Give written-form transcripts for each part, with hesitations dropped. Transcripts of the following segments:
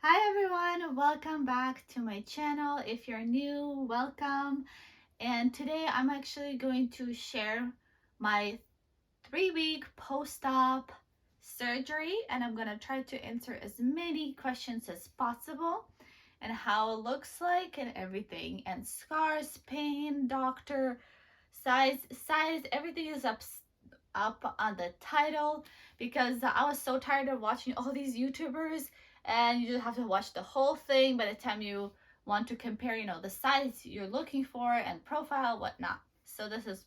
Hi everyone, welcome back to my channel. If you're new, welcome. And today I'm actually going to share my 3-week post-op surgery, and I'm gonna try to answer as many questions as possible and how it looks like and everything, and scars, pain, doctor, size, everything is up on the title because I was so tired of watching all these YouTubers, and you just have to watch the whole thing by the time you want to compare, the size you're looking for and profile, whatnot. So this is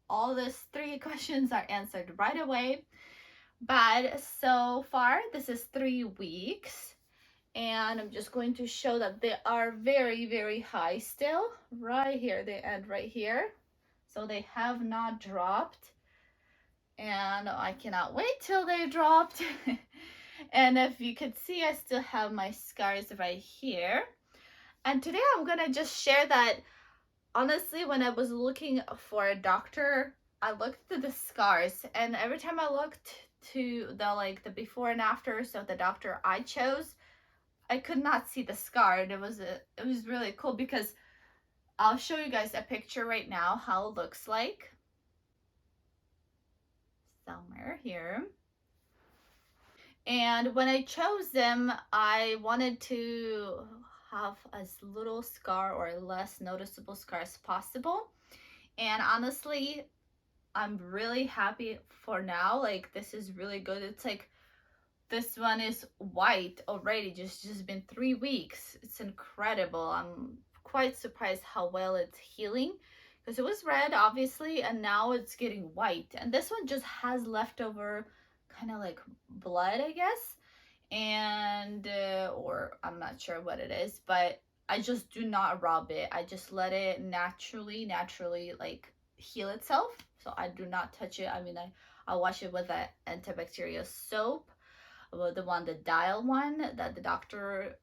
all these 3 questions are answered right away. But so far, this is 3 weeks, and I'm just going to show that they are very, very high still. Right here, they end right here. So they have not dropped, and I cannot wait till they dropped. And if you could see, I still have my scars right here. And today I'm gonna just share that honestly, when I was looking for a doctor, I looked at the scars, and every time I looked to the before and afters of the doctor I chose, I could not see the scar. And it was really cool because I'll show you guys a picture right now how it looks like. Somewhere here. And when I chose them, I wanted to have as little scar or less noticeable scar as possible. And honestly, I'm really happy for now. Like, this is really good. It's like this one is white already, just been 3 weeks. It's incredible. I'm quite surprised how well it's healing, because it was red obviously, and now it's getting white. And this one just has leftover kind of like blood, I guess, and or I'm not sure what it is, but I just do not rub it. I just let it naturally like heal itself. So I do not touch it. I mean, I wash it with an antibacterial soap, the one, the dial one that the doctor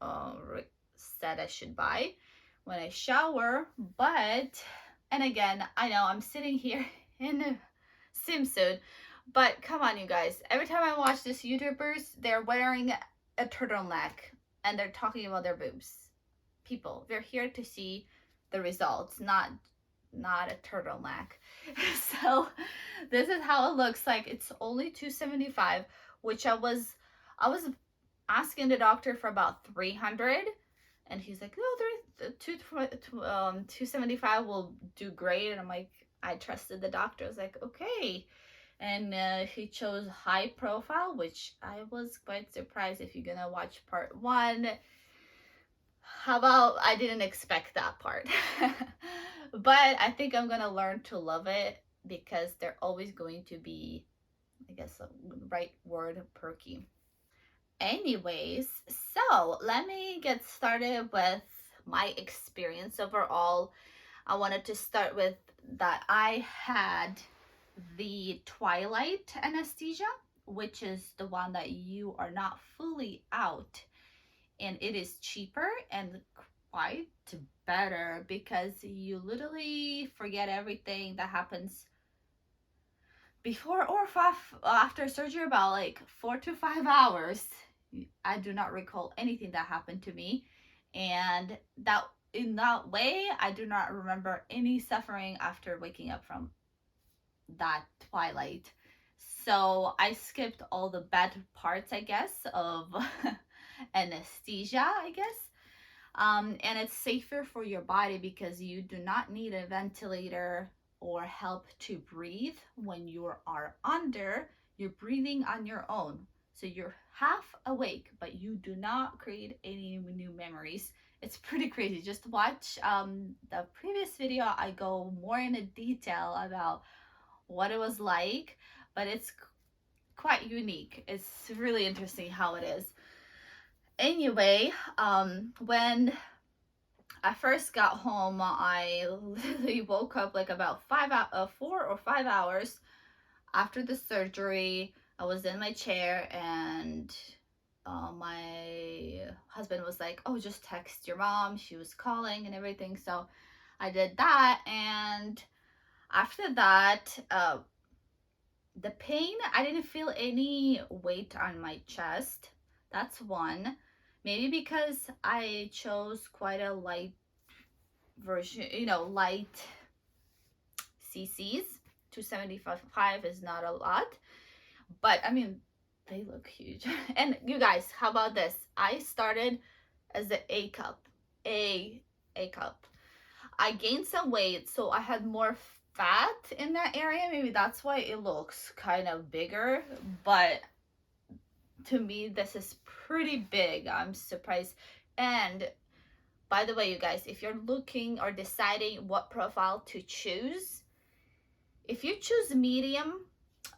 said I should buy when I shower. But, and again, I know I'm sitting here in a swimsuit, but come on, you guys. Every time I watch these YouTubers, they're wearing a turtleneck and they're talking about their boobs. People, they're here to see the results, not a turtleneck. So this is how it looks like. It's only 275, which I was asking the doctor for about 300, and he's like, "No, 275 will do great." And I'm like, I trusted the doctor. I was like, okay. And he chose high profile, which I was quite surprised. If you're gonna watch part one, how about I didn't expect that part? But I think I'm gonna learn to love it, because they're always going to be, I guess, the right word, perky. Anyways, so let me get started with my experience overall. I wanted to start with that I had the twilight anesthesia, which is the one that you are not fully out, and it is cheaper and quite better because you literally forget everything that happens before or after surgery, about like 4 to 5 hours. I do not recall anything that happened to me, and that in that way I do not remember any suffering after waking up from that twilight. So I skipped all the bad parts, I guess, of anesthesia, I guess. And it's safer for your body because you do not need a ventilator or help to breathe when you are under. You're breathing on your own. So you're half awake, but you do not create any new memories. It's pretty crazy. Just watch the previous video. I go more into detail about what it was like, but it's quite unique. It's really interesting how it is. Anyway, when I first got home, I literally woke up like about 4 or 5 hours after the surgery. I was in my chair, and my husband was like, "Oh, just text your mom. She was calling and everything." So I did that, and after that, the pain, I didn't feel any weight on my chest. That's one. Maybe because I chose quite a light version, light cc's. 275 is not a lot, but I mean, they look huge. And you guys, how about this? I started as the A cup. A cup. I gained some weight, so I had more fat in that area. Maybe that's why it looks kind of bigger, but to me, this is pretty big. I'm surprised. And by the way, you guys, if you're looking or deciding what profile to choose, if you choose medium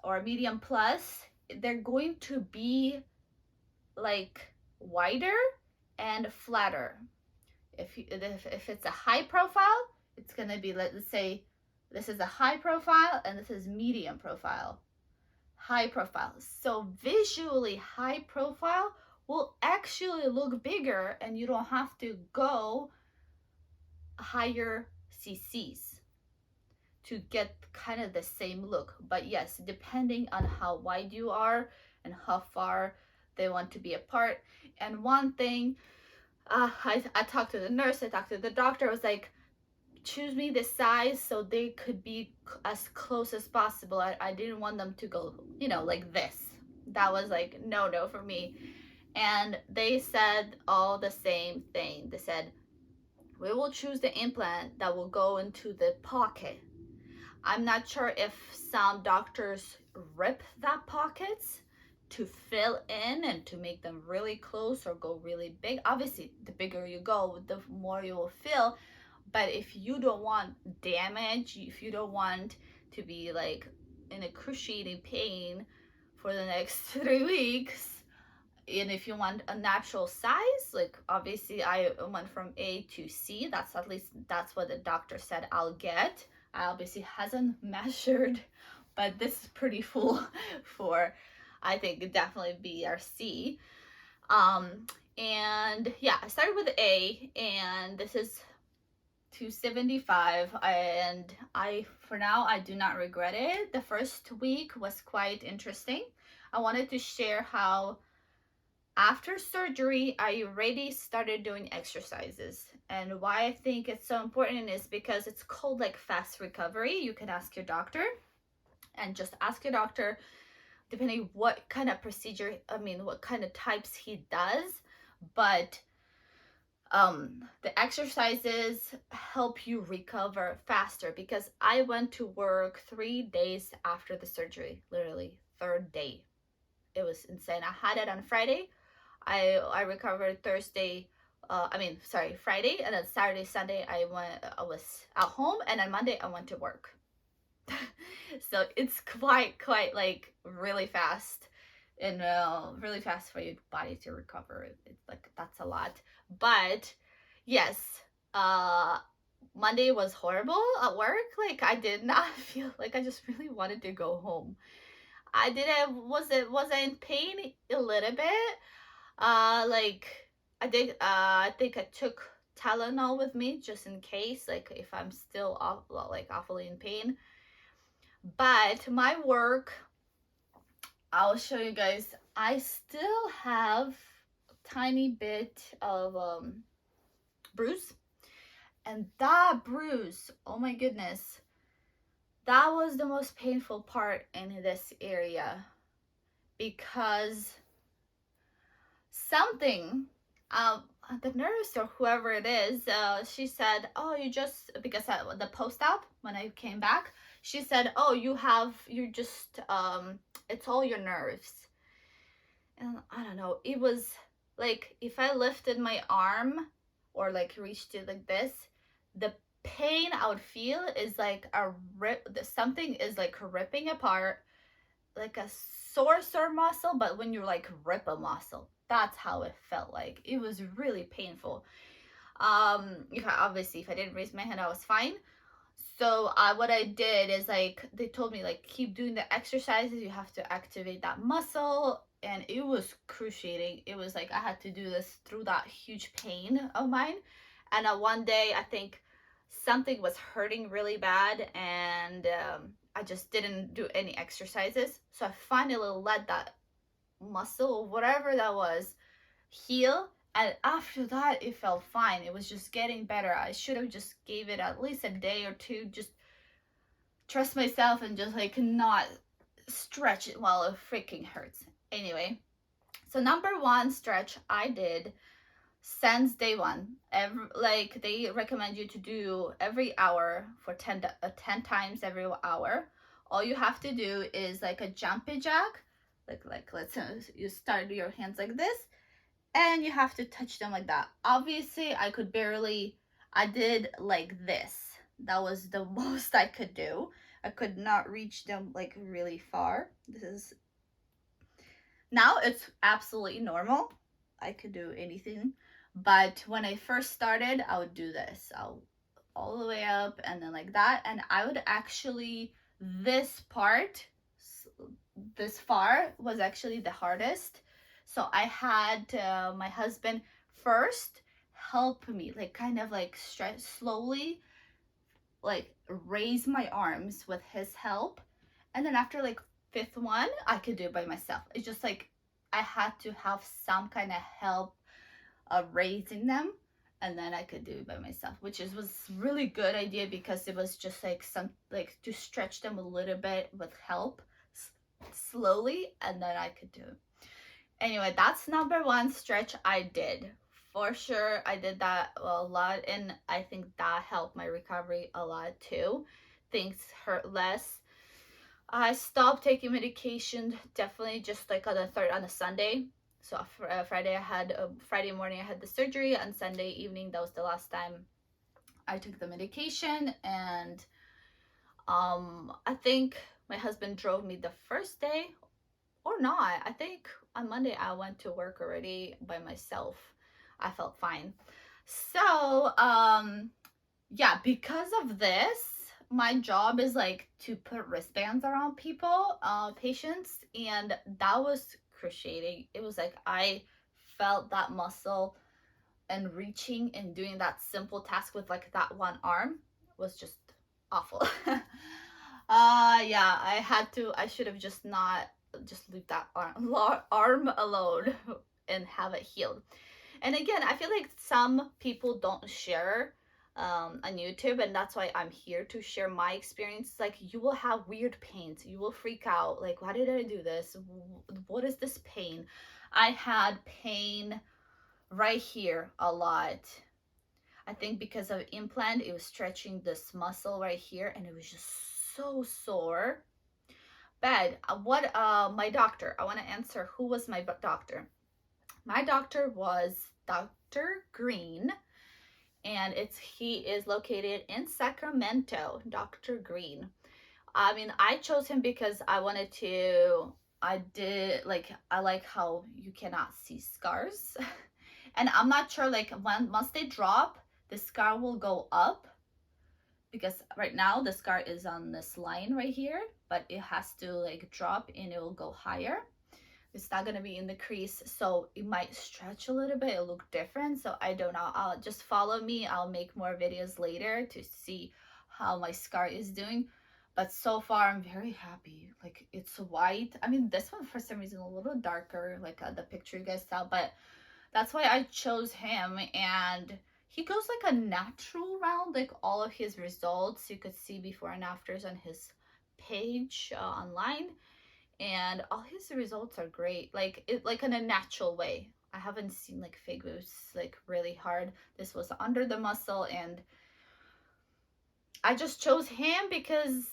or medium plus, they're going to be like wider and flatter. If it's a high profile, it's gonna be, let's say this is a high profile and this is medium profile. High profile. So visually high profile will actually look bigger and you don't have to go higher cc's to get kind of the same look. But yes, depending on how wide you are and how far they want to be apart. And one thing, I talked to the nurse, I talked to the doctor, I was like, choose me the size so they could be as close as possible. I didn't want them to go, like this. That was like no for me. And they said all the same thing. They said, we will choose the implant that will go into the pocket. I'm not sure if some doctors rip that pockets to fill in and to make them really close or go really big. Obviously, the bigger you go, the more you will fill. But if you don't want damage, if you don't want to be like in excruciating pain for the next 3 weeks, and if you want a natural size, like obviously I went from A to C. At least that's what the doctor said I'll get. I obviously hasn't measured, but this is pretty full for, I think, definitely B or C. And yeah, I started with A, and this is 275, and for now I do not regret it. The first week was quite interesting. I wanted to share how after surgery I already started doing exercises, and why I think it's so important is because it's called like fast recovery. You can ask your doctor, and just ask your doctor depending what kind of procedure, what kind of types he does. But the exercises help you recover faster, because I went to work 3 days after the surgery, literally third day. It was insane. I had it on Friday. I recovered Thursday, Friday, and then Saturday, Sunday I was at home, and on Monday I went to work. So it's quite like really fast, and really fast for your body to recover. It's like, that's a lot. But yes, Monday was horrible at work. Like, I did not feel like, I just really wanted to go home. Was I in pain a little bit? Like, I think I took Tylenol with me just in case, like if I'm still awfully in pain. But my work, I'll show you guys, I still have a tiny bit of bruise. And that bruise, oh my goodness, that was the most painful part in this area, because something, the nurse or whoever it is, she said, oh, you just, because the post-op, when I came back, she said, oh, it's all your nerves. And I don't know, it was like, if I lifted my arm or like reached it like this, the pain I would feel is like something is like ripping apart, like a sore muscle, but when you like rip a muscle, that's how it felt like. It was really painful. Obviously if I didn't raise my hand, I was fine. So what I did is, like, they told me, like, keep doing the exercises, you have to activate that muscle, and it was excruciating. It was like I had to do this through that huge pain of mine. And one day I think something was hurting really bad, and I just didn't do any exercises. So I finally let that muscle, whatever that was, heal, And after that, it felt fine. It was just getting better. I should have just gave it at least a day or two, just trust myself and just like not stretch it while it freaking hurts. Anyway, so number one stretch I did since day one. Like they recommend you to do every hour for 10 times every hour. All you have to do is like a jumpy jack. Like let's say you start your hands like this, and you have to touch them like that. Obviously, I did like this. That was the most I could do. I could not reach them like really far. This is now it's absolutely normal. I could do anything. But when I first started, I would do this. I'll all the way up and then like that. And I would actually, this part, this far was actually the hardest. So I had my husband first help me, like kind of like stretch slowly, like raise my arms with his help. And then after like fifth one, I could do it by myself. It's just like I had to have some kind of help raising them, and then I could do it by myself, which was really good idea because it was just like some like to stretch them a little bit with help slowly, and then I could do it. Anyway, that's number one stretch I did. For sure, I did that a lot, and I think that helped my recovery a lot too. Things hurt less. I stopped taking medication definitely just like on a Sunday. So Friday Friday morning I had the surgery, and Sunday evening that was the last time I took the medication. And I think my husband drove me the first day, or not. I think on Monday I went to work already by myself. I felt fine. So yeah, because of this, my job is like to put wristbands around patients, and that was cruciating. It was like I felt that muscle, and reaching and doing that simple task with like that one arm was just awful. Yeah, I should have just not just leave that arm alone and have it healed. And again, I feel like some people don't share on YouTube, and that's why I'm here to share my experience. Like, you will have weird pains, you will freak out. Like, why did I do this? What is this pain? I had pain right here a lot. I think because of implant, it was stretching this muscle right here, and it was just so sore. Bad. What? My doctor. I want to answer. Who was my doctor? My doctor was Dr. Green, and he is located in Sacramento. Dr. Green. I mean, I chose him because I wanted to. I like how you cannot see scars, and I'm not sure like once they drop, the scar will go up, because right now the scar is on this line right here, but it has to like drop and it will go higher. It's not going to be in the crease, so it might stretch a little bit, it'll look different. So I don't know, I'll just follow me. I'll make more videos later to see how my scar is doing. But so far I'm very happy. Like, it's white. I mean, this one for some reason a little darker, like the picture you guys saw, but that's why I chose him. And he goes like a natural round, like all of his results you could see before and afters on his page online, and all his results are great, like it like in a natural way. I haven't seen like fake boobs like really hard. This was under the muscle, and I just chose him because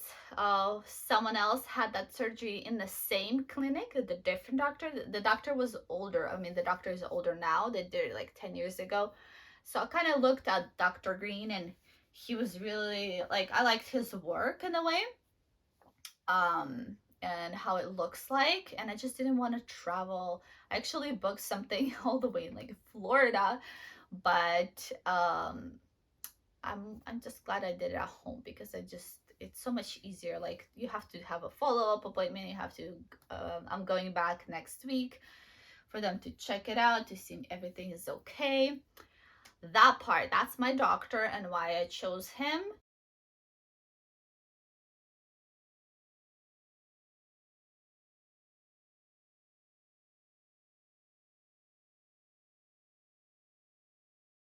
someone else had that surgery in the same clinic, the different doctor. The doctor was older. I mean, the doctor is older now. They did it like 10 years ago. So I kind of looked at Dr. Green, and he was really like, I liked his work in a way. And how it looks like, and I just didn't want to travel. I actually booked something all the way in like Florida, but I'm just glad I did it at home, because it's so much easier. Like, you have to have a follow-up appointment. You have to I'm going back next week for them to check it out to see if everything is okay. That part, that's my doctor and why I chose him.